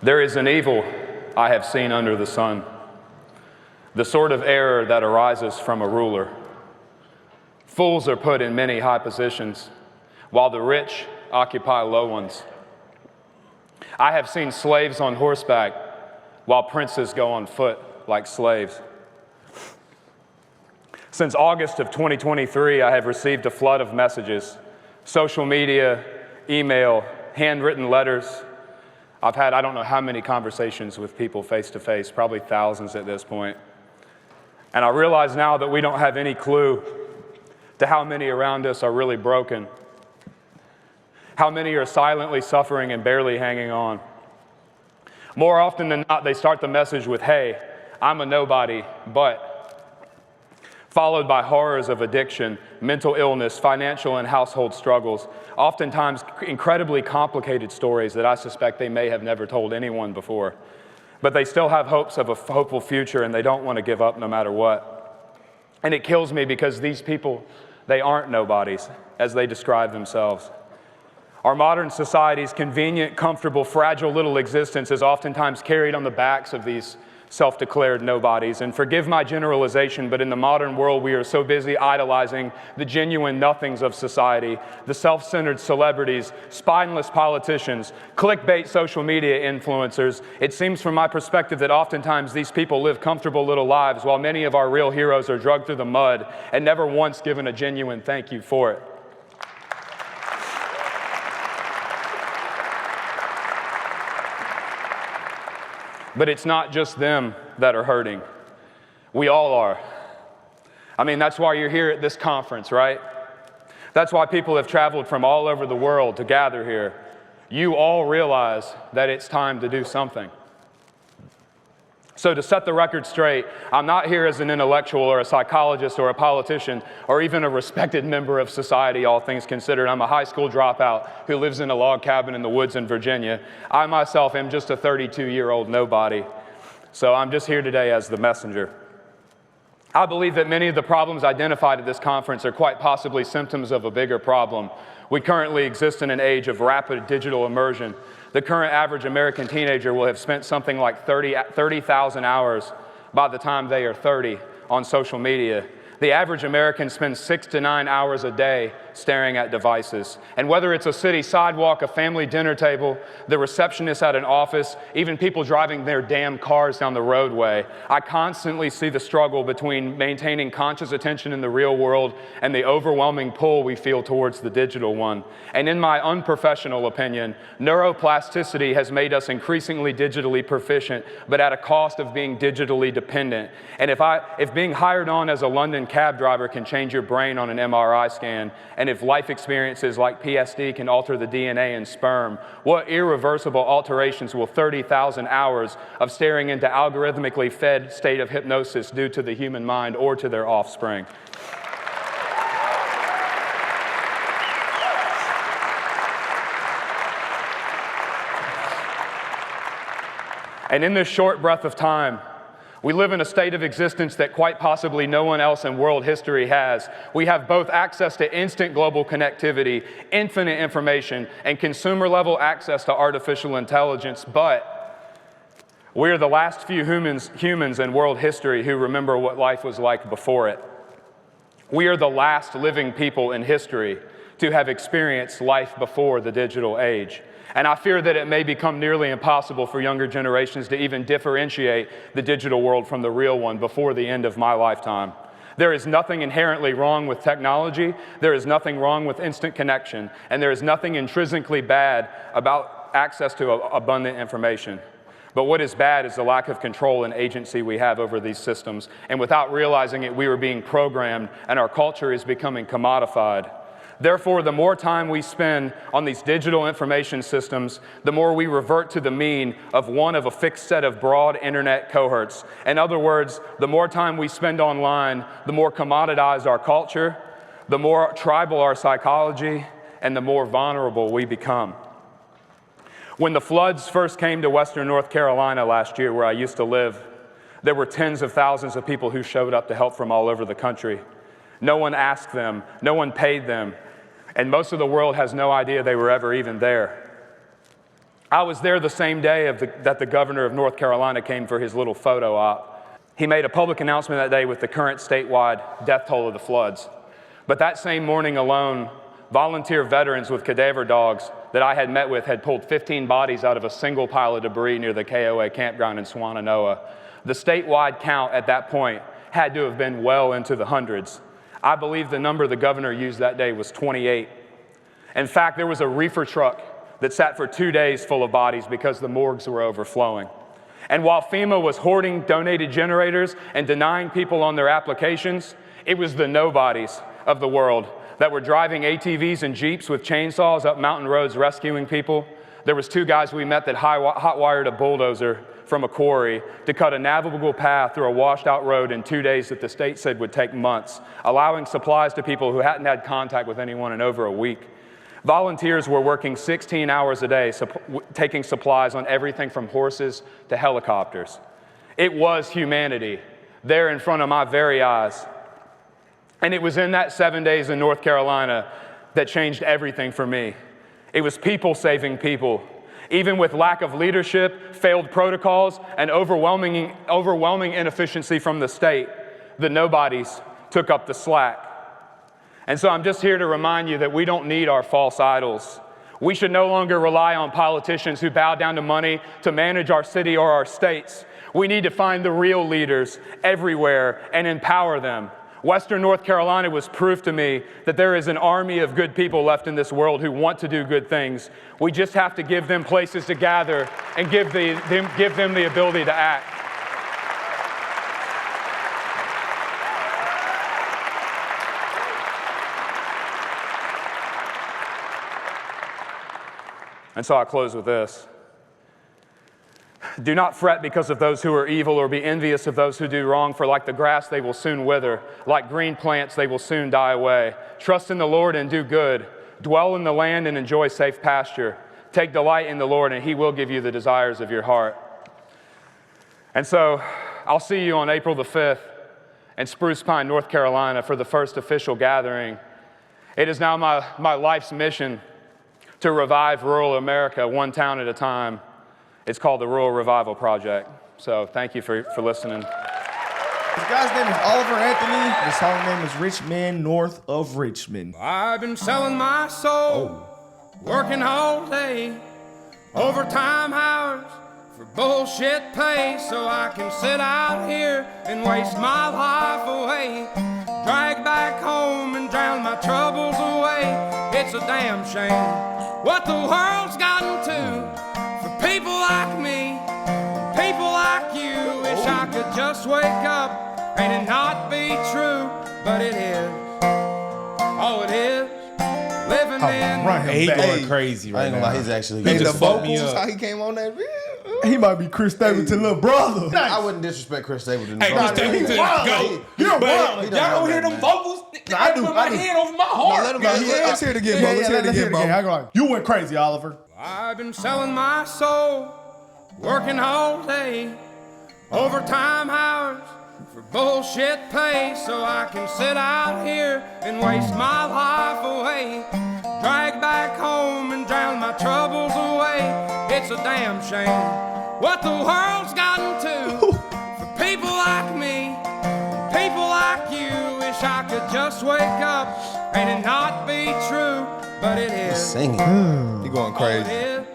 There is an evil I have seen under the sun, the sort of error that arises from a ruler. Fools are put in many high positions, while the rich occupy low ones. I have seen slaves on horseback, while princes go on foot like slaves. Since August of 2023, I have received a flood of messages, social media, email, handwritten letters. I've had I don't know how many conversations with people face to face, probably thousands at this point. And I realize now that we don't have any clue to how many around us are really broken, how many are silently suffering and barely hanging on. More often than not, they start the message with, "Hey, I'm a nobody, but," followed by horrors of addiction, mental illness, financial and household struggles, oftentimes incredibly complicated stories that I suspect they may have never told anyone before. But they still have hopes of a hopeful future, and they don't want to give up no matter what. And it kills me because these people, they aren't nobodies, as they describe themselves. Our modern society's convenient, comfortable, fragile little existence is oftentimes carried on the backs of these self-declared nobodies. And forgive my generalization, but in the modern world, we are so busy idolizing the genuine nothings of society, the self-centered celebrities, spineless politicians, clickbait social media influencers. It seems from my perspective that oftentimes these people live comfortable little lives while many of our real heroes are dragged through the mud and never once given a genuine thank you for it. But it's not just them that are hurting. We all are. I mean, that's why you're here at this conference, right? That's why people have traveled from all over the world to gather here. You all realize that it's time to do something. So to set the record straight, I'm not here as an intellectual or a psychologist or a politician or even a respected member of society, all things considered. I'm a high school dropout who lives in a log cabin in the woods in Virginia. I myself am just a 32-year-old nobody. So I'm just here today as the messenger. I believe that many of the problems identified at this conference are quite possibly symptoms of a bigger problem. We currently exist in an age of rapid digital immersion. The current average American teenager will have spent something like 30,000 hours by the time they are 30 on social media. The average American spends 6 to 9 hours a day staring at devices. And whether it's a city sidewalk, a family dinner table, the receptionist at an office, even people driving their damn cars down the roadway, I constantly see the struggle between maintaining conscious attention in the real world and the overwhelming pull we feel towards the digital one. And in my unprofessional opinion, neuroplasticity has made us increasingly digitally proficient, but at a cost of being digitally dependent. And if being hired on as a London cab driver can change your brain on an MRI scan, and if life experiences like PSD can alter the DNA in sperm, what irreversible alterations will 30,000 hours of staring into algorithmically fed state of hypnosis do to the human mind or to their offspring? And in this short breath of time, we live in a state of existence that quite possibly no one else in world history has. We have both access to instant global connectivity, infinite information, and consumer-level access to artificial intelligence, but we're the last few humans in world history who remember what life was like before it. We are the last living people in history to have experienced life before the digital age. And I fear that it may become nearly impossible for younger generations to even differentiate the digital world from the real one before the end of my lifetime. There is nothing inherently wrong with technology, there is nothing wrong with instant connection, and there is nothing intrinsically bad about access to abundant information. But what is bad is the lack of control and agency we have over these systems, and without realizing it, we are being programmed, and our culture is becoming commodified. Therefore, the more time we spend on these digital information systems, the more we revert to the mean of one of a fixed set of broad internet cohorts. In other words, the more time we spend online, the more commoditized our culture, the more tribal our psychology, and the more vulnerable we become. When the floods first came to Western North Carolina last year, where I used to live, there were tens of thousands of people who showed up to help from all over the country. No one asked them, no one paid them, and most of the world has no idea they were ever even there. I was there the same day that the governor of North Carolina came for his little photo op. He made a public announcement that day with the current statewide death toll of the floods. But that same morning alone, volunteer veterans with cadaver dogs that I had met with had pulled 15 bodies out of a single pile of debris near the KOA campground in Swannanoa. The statewide count at that point had to have been well into the hundreds. I believe the number the governor used that day was 28. In fact, there was a reefer truck that sat for 2 days full of bodies because the morgues were overflowing. And while FEMA was hoarding donated generators and denying people on their applications, it was the nobodies of the world that were driving ATVs and Jeeps with chainsaws up mountain roads rescuing people. There was 2 guys we met that hot-wired a bulldozer from a quarry to cut a navigable path through a washed-out road in 2 days that the state said would take months, allowing supplies to people who hadn't had contact with anyone in over a week. Volunteers were working 16 hours a day, taking supplies on everything from horses to helicopters. It was humanity there in front of my very eyes. And it was in that 7 days in North Carolina that changed everything for me. It was people saving people. Even with lack of leadership, failed protocols, and overwhelming inefficiency from the state, the nobodies took up the slack. And so I'm just here to remind you that we don't need our false idols. We should no longer rely on politicians who bow down to money to manage our city or our states. We need to find the real leaders everywhere and empower them. Western North Carolina was proof to me that there is an army of good people left in this world who want to do good things. We just have to give them places to gather and give them the ability to act. And so I close with this. Do not fret because of those who are evil, or be envious of those who do wrong, for like the grass they will soon wither, like green plants they will soon die away. Trust in the Lord and do good. Dwell in the land and enjoy safe pasture. Take delight in the Lord, and He will give you the desires of your heart. And so I'll see you on April the 5th in Spruce Pine, North Carolina for the first official gathering. It is now my life's mission to revive rural America one town at a time. It's called the Rural Revival Project. So thank you for listening. This guy's name is Oliver Anthony. The song name is Rich Man North of Richmond. I've been selling my soul, working all day, overtime hours for bullshit pay, so I can sit out here and waste my life away, drag back home and drown my troubles away. It's a damn shame what the world's gotten to. For people like me, people like you, wish I could just wake up and it not be true, but it is. Oh, it is. Living in the He going crazy right I ain't now. gonna lie, he's actually He good. just fucked me up. How he came on that. He might be Chris Stapleton little brother. I wouldn't disrespect Chris Stapleton. Hey, Chris Stapleton, go. You're But wild. y'all don't hear them vocals? I do, I put my I do. hand over my heart. Let's hear it again, bro. Let's hear it again, bro. You went crazy, Oliver. I've been selling my soul, working all day, overtime hours for bullshit pay, so I can sit out here and waste my life away, drag back home and drown my troubles away. It's a damn shame what the world's gotten to. For people like me, people like you, wish I could just wake up and it not be true, but it is. Singing. He going Oh, crazy. it is.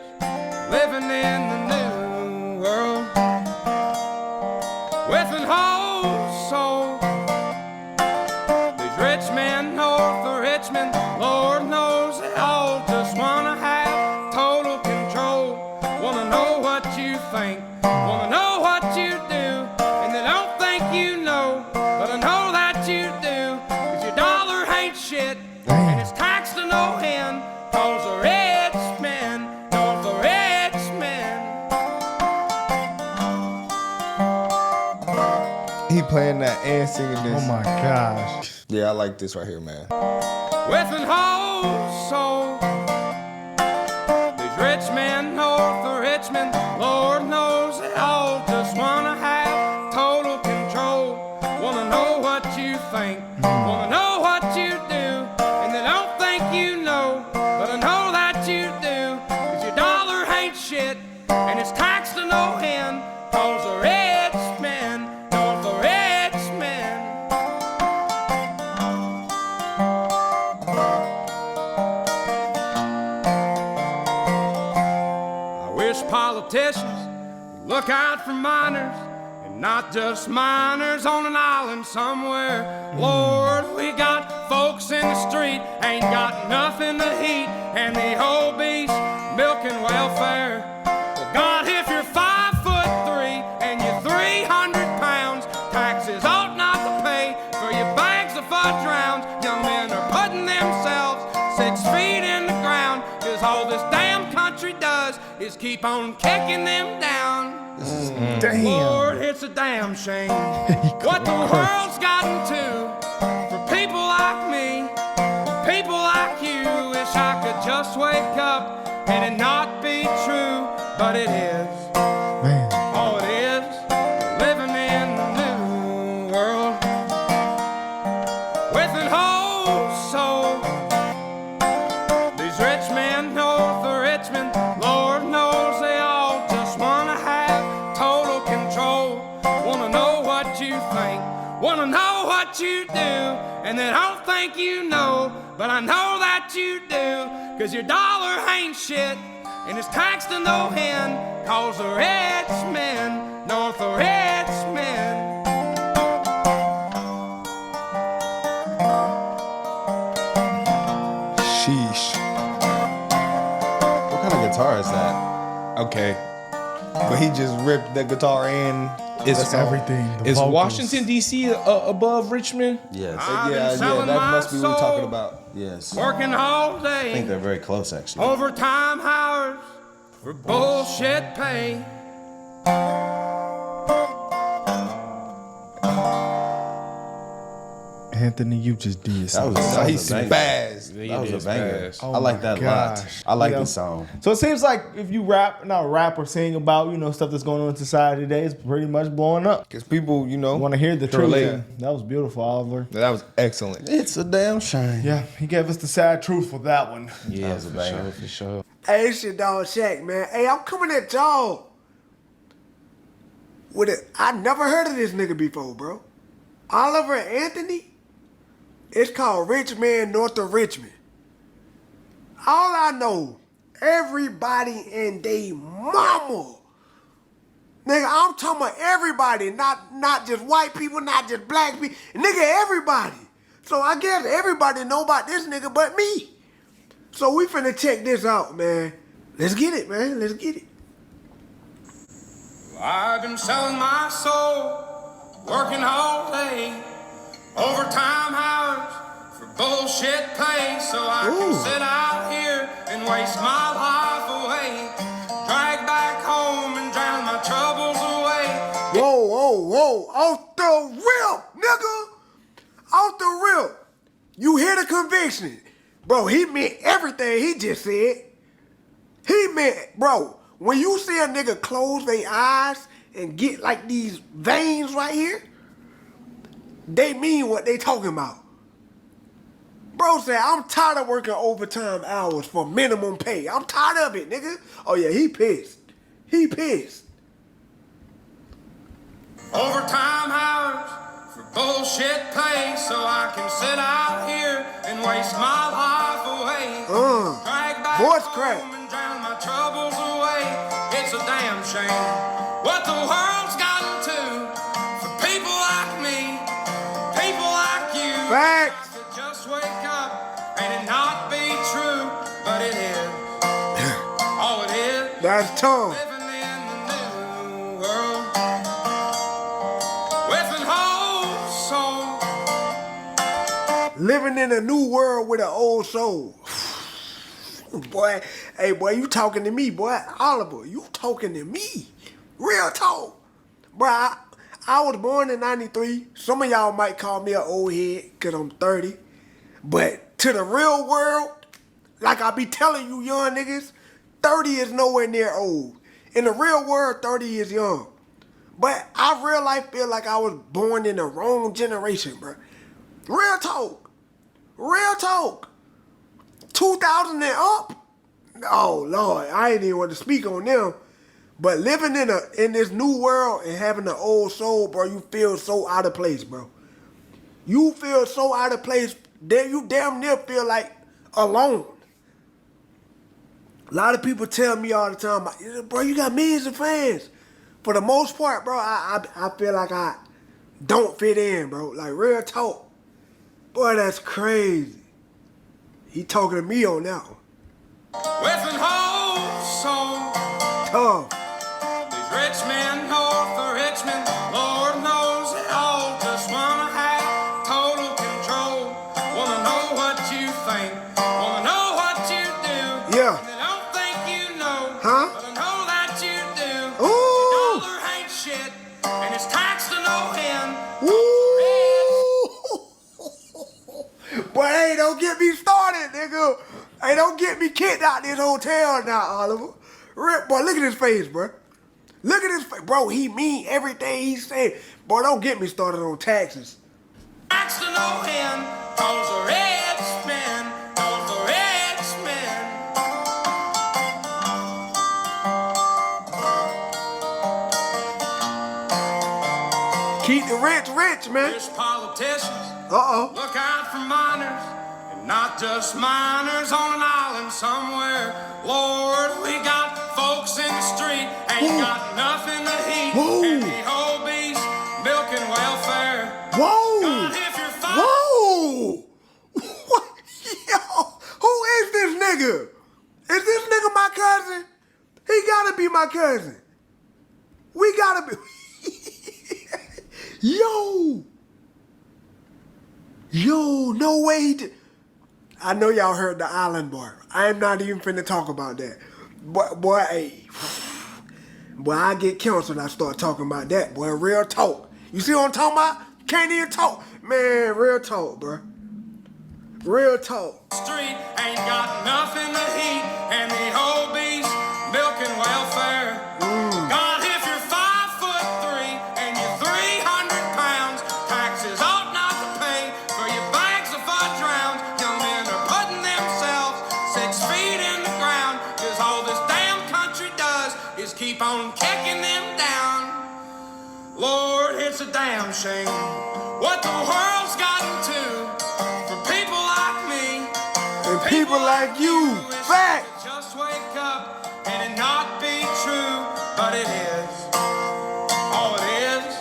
Living in the new world with an whole soul. These rich men north of Richmond, Lord knows they all just wanna have total control. Wanna know what you think, wanna know what you do, and they don't think you know, but I know that you do, 'cause your dollar ain't shit, and it's taxed to no end, 'cause the rich men, north of Richmond. He playing that and singing this. Oh my gosh. Yeah, I like this right here, man. With an whole soul. These rich men north of Richmond, Lord knows they all just wanna have total control. Wanna know what you think, wanna know what you do, and they don't think you know, but I know that you do, 'cause your dollar ain't shit. taxed to no end, 'cause the rich men know the rich men. I wish politicians would look out for minors, and not just minors on an island somewhere. Lord, we got folks in the street, ain't got nothing to eat, and the obese milking welfare. Well, God, if you're 5'3" and you're 300 pounds, taxes ought not to pay for your bags of fudge rounds. Young men are putting themselves 6 feet in the ground, 'cause all this damn country does is keep on kicking them down. Damn. Lord, it's a damn shame what the world's gotten to for people like me, people like you. Wish I could just wake up and it not be true, but it is. Man. Oh, it is living in the new world with an whole soul. These rich men know the rich men. Lord knows they all just wanna have total control. Wanna know what you think, wanna know what you do, and they don't think you know, but I know that you do. 'Cause your dollar ain't shit, and it's taxed to no end, 'cause the rich men know the rich men. Sheesh. What kind of guitar is that? Okay. But he just ripped the guitar in. Is everything. The Is vocals. Washington D.C. Above Richmond? Yes. I've been Yeah, selling that my must be what we're soul. talking about. Yes. I Working all day, think they're very close, actually. overtime hours for bullshit pay. Anthony, you just did That something. was a He's banger. spaz. That was a banger. Spaz. Oh I like my that a lot. gosh. I like Yeah. this song. So it seems like if you not rap or sing about, stuff that's going on in society today, it's pretty much blowing up. Because people, Want to hear the truth. relate. Yeah. That was beautiful, Oliver. That was excellent. It's a damn shame. Yeah, he gave us the sad truth for that one. That was a banger. For sure. Hey, it's your dog Shaq, man. Hey, I'm coming at y'all with it. I never heard of this nigga before, bro. Oliver Anthony. It's called Rich Man North of Richmond. All I know, everybody and they mama. Nigga, I'm talking about everybody, not just white people, not just black people. Nigga, everybody. So I guess everybody know about this nigga but me. So we finna check this out, man. Let's get it, man. Let's get it. I've been selling my soul, working all day, overtime hours for bullshit pay, so I can sit out here and waste my life away, drag back home and drown my troubles away. Whoa, whoa, whoa. Off the rip, nigga. Off the rip. You hear the conviction. Bro, he meant everything he just said. He meant, bro, when you see a nigga close their eyes and get like these veins right here, they mean what they talking about. Bro said, I'm tired of working overtime hours for minimum pay. I'm tired of it, nigga. Oh yeah, he pissed. He pissed. Overtime hours for bullshit pay, so I can sit out here and waste my life away. Drag back voice home crack. and drown my troubles away. It's a damn shame what the world's gotten to for people like me, people like you. Facts. To just wake up and it not be true, but it is. Oh, it is. That's tongue. Living in the new world with an whole soul. Living in a new world with an old soul. Boy, hey boy, you talking to me, boy. Oliver, you talking to me. Real talk. Boy, I was born in 93. Some of y'all might call me an old head because I'm 30. But to the real world, like I be telling you young niggas, 30 is nowhere near old. In the real world, 30 is young. But I real life feel like I was born in the wrong generation, bro. Real talk. Real talk. 2000 and up? Oh, Lord, I ain't even want to speak on them. But living in this new world and having an old soul, bro, you feel so out of place, bro. You feel so out of place that you damn near feel like alone. A lot of people tell me all the time, bro, you got millions of fans. For the most part, bro, I feel like I don't fit in, bro. Like, real talk. Boy, that's crazy. He talking to me on that one. With an whole soul. Tough. These rich men north of Richmond, Lord knows they all just wanna have total control. Wanna know what you think, wanna know what you do. Yeah. And they don't think you know, Huh? but I know that you do. Ooh. Your dollar ain't shit, and it's taxed to no end. Woo! Boy, hey, don't get me started, nigga. Hey, don't get me kicked out this hotel now, Oliver. Boy, look at his face, bro. Look at his face. Bro, he mean everything he said. Boy, don't get me started on taxes. Taxed to no end, 'cause the rich men, 'cause the rich men. Keep the rich, man. Rich politicians. Uh-oh. Look out for minors, and not just minors on an island somewhere. Lord, we got folks in the street, ain't got nothing to eat, Whoa. and the whole beast milking welfare. Whoa! God, if you're fine. Whoa! What? Yo, who is this nigga? Is this nigga my cousin? He gotta be my cousin. We gotta be. Yo! Yo, no way he did. I know y'all heard the island boy. I am not even finna talk about that. Boy, hey. Boy, I get killed when I start talking about that. Boy, real talk. You see what I'm talking about? Can't even talk. Man, real talk, bro. Real talk. Street ain't got nothing to eat, and the whole beast milking welfare. God, if you're 5'3" and you're 300 pounds, taxes ought not to pay for your bags of fudge rounds. Young men are putting themselves 6 feet in the ground, 'cause all this damn country does is keep on kicking them down. Lord, it's a damn shame what the world's gotten to for people like me. And people like you. Fact. Just wake up and it not be true, but it is. Oh, it is.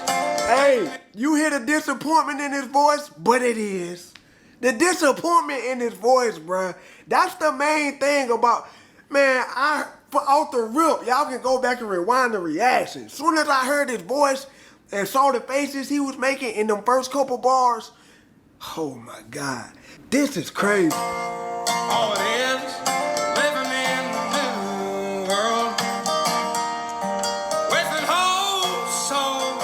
Hey, you hear the disappointment in his voice? But it is. The disappointment in his voice, bruh. That's the main thing about, man, off the rip, y'all can go back and rewind the reaction. As soon as I heard his voice and saw the faces he was making in them first couple bars, oh my God, this is crazy. Oh, it is. Living in the new world with an whole soul.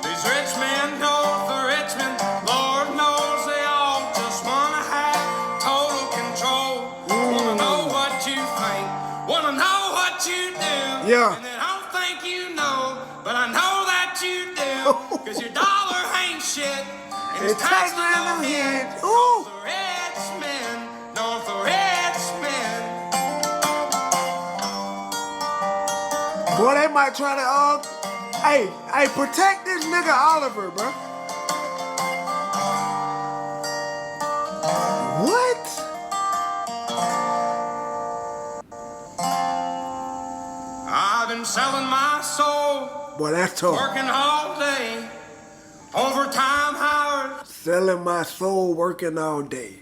These rich men know the rich men. Lord knows they all just wanna have total control. Wanna know what you think, wanna know what you do. Yeah. And they don't think you know, but I know that you do. 'Cause your dollar ain't shit, and It's taxed to in no them end. hands. Ooh. The rich men, north the rich men. Boy, they might try to, hey, protect this nigga Oliver, bro. What? I've been selling my soul, Boy, that's tough. working all day, overtime hours Selling my soul, working all day.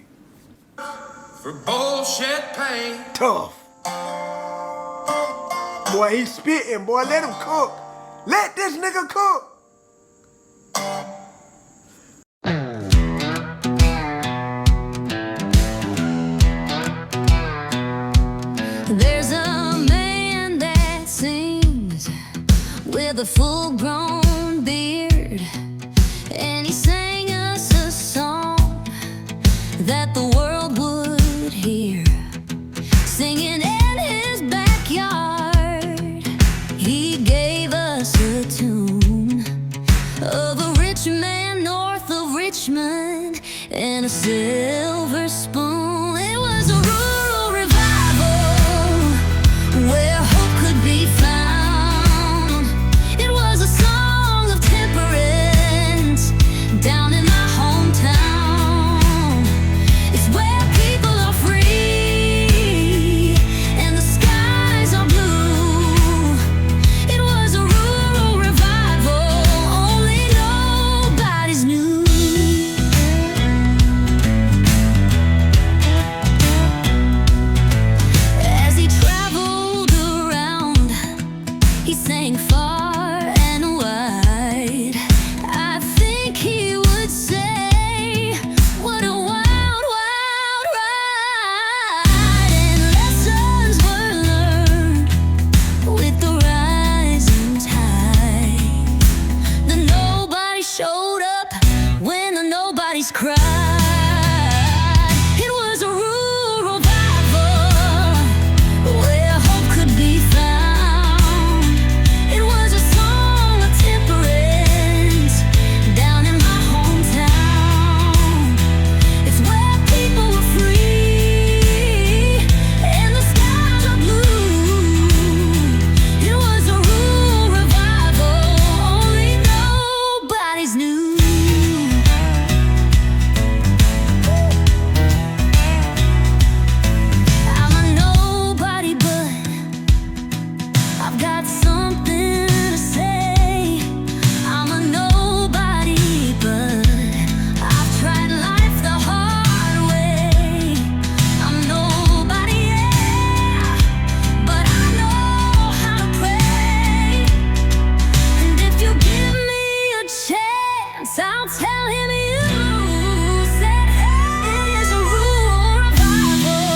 for bullshit pay. Tough. Boy, he's spitting, boy. Let him cook. Let this nigga cook. There's a man that sings with a full-grown beard, and he sang us a song that the world would hear. Singing in his backyard, he gave us a tune of a rich man north of Richmond and a silver spoon. It was a rural revival where hope could be He sang far and wide. I think he would say, what a wild, wild ride. And lessons were learned with the rising tide. The nobody showed up when the nobodies cried. It was a rural revival where hope could be found. It was a song of temperance down in my hometown. It's where people were free and the skies are blue. It was a rural revival only nobodies knew. I'm a nobody, but I've got something to say. I'm a nobody, but I've tried life the hard way. I'm nobody, yeah, but I know how to pray. And if you give me a chance, I'll tell him you said it is a rural revival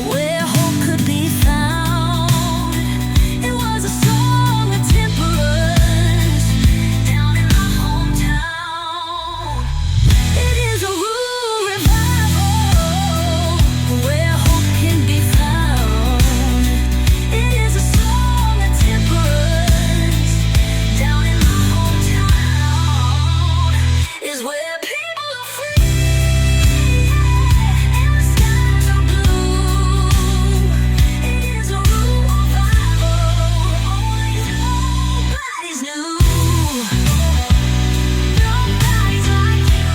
where hope could be found. It was a song of temperance down in my hometown. It is a rural revival where hope can be found. It is a song of temperance down in my hometown. Is where people are free and the skies are blue. It is a rural revival only nobodies knew. Nobody's like you.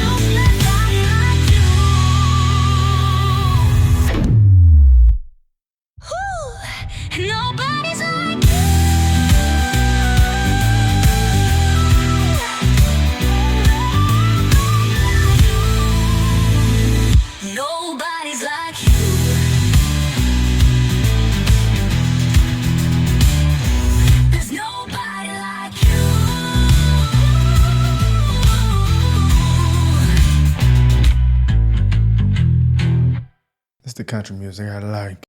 Nobody like you. Whew. Nobody's like you. Nobody's like you. There's nobody like you. It's the country music I like.